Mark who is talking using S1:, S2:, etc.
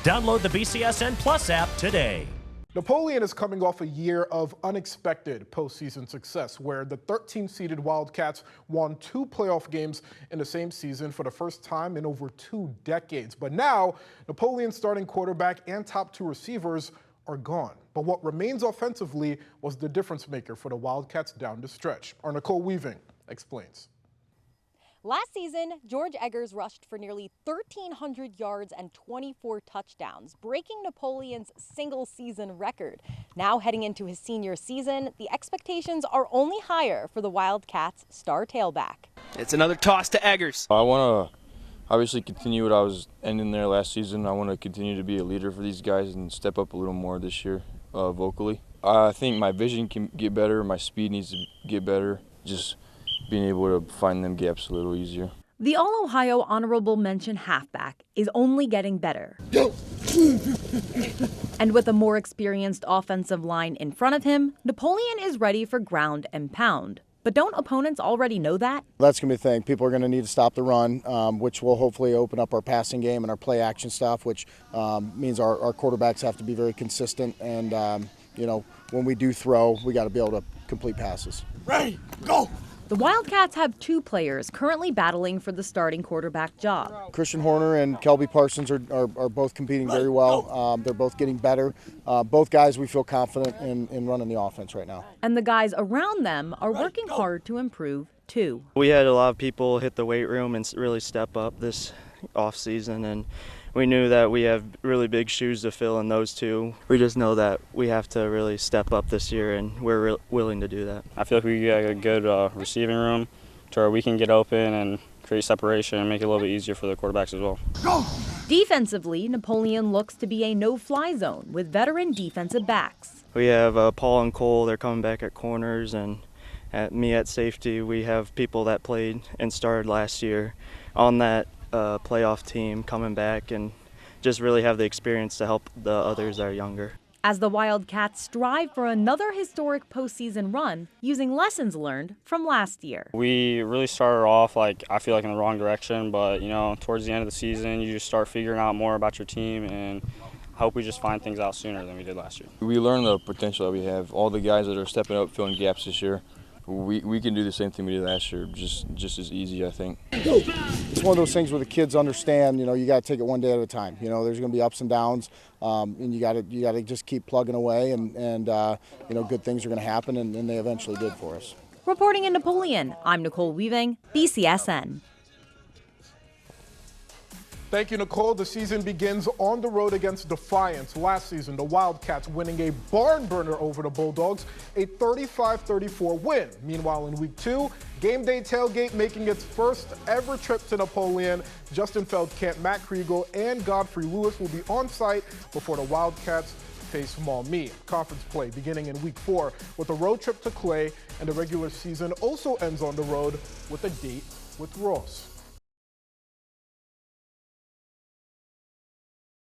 S1: Download the BCSN Plus app today.
S2: Napoleon is coming off a year of unexpected postseason success, where the 13th-seeded Wildcats won 2 playoff games in the same season for the first time in over 2 decades. But now, Napoleon's starting quarterback and top 2 receivers are gone. But what remains offensively was the difference maker for the Wildcats down the stretch. Our Nicole Weaving explains.
S3: Last season, George Eggers rushed for nearly 1,300 yards and 24 touchdowns, breaking Napoleon's single-season record. Now heading into his senior season, the expectations are only higher for the Wildcats' star tailback.
S4: It's another toss to Eggers.
S5: I want to obviously continue what I was ending there last season. I want to continue to be a leader for these guys and step up a little more this year vocally. I think my vision can get better, my speed needs to get better, just being able to find them gaps a little easier.
S3: The All-Ohio honorable mention halfback is only getting better. And with a more experienced offensive line in front of him, Napoleon is ready for ground and pound. But don't opponents already know that?
S6: That's going to be the thing. People are going to need to stop the run, which will hopefully open up our passing game and our play action stuff, which means our quarterbacks have to be very consistent. And, when we do throw, we got to be able to complete passes.
S4: Ready, go!
S3: The Wildcats have 2 players currently battling for the starting quarterback job.
S6: Christian Horner and Kelby Parsons are both competing very well. They're both getting better. Both guys we feel confident in running the offense right now.
S3: And the guys around them are working hard to improve, too.
S7: We had a lot of people hit the weight room and really step up this off-season, and we knew that we have really big shoes to fill in those 2. We just know that we have to really step up this year, and we're willing to do that.
S8: I feel like we got a good receiving room to where we can get open and create separation and make it a little bit easier for the quarterbacks as well.
S3: Go! Defensively, Napoleon looks to be a no-fly zone with veteran defensive backs.
S7: We have Paul and Cole, they're coming back at corners, and at me at safety. We have people that played and started last year on that playoff team coming back and just really have the experience to help the others that are younger.
S3: As the Wildcats strive for another historic postseason run using lessons learned from last year.
S8: We really started off, I feel like in the wrong direction, but towards the end of the season, you just start figuring out more about your team, and I hope we just find things out sooner than we did last year.
S5: We learned the potential that we have. All the guys that are stepping up, filling gaps this year, we can do the same thing we did last year, just as easy, I think.
S6: It's one of those things where the kids understand, you got to take it one day at a time. There's going to be ups and downs, and you got to just keep plugging away, and good things are going to happen, and they eventually did for us.
S3: Reporting in Napoleon, I'm Nicole Weaving, BCSN.
S2: Thank you, Nicole. The season begins on the road against Defiance. Last season, the Wildcats winning a barn burner over the Bulldogs, a 35-34 win. Meanwhile, in week 2, game day tailgate making its first ever trip to Napoleon. Justin Feldkamp, Matt Kriegel, and Godfrey Lewis will be on site before the Wildcats face Maumee. Conference play beginning in week 4 with a road trip to Clay, and the regular season also ends on the road with a date with Ross.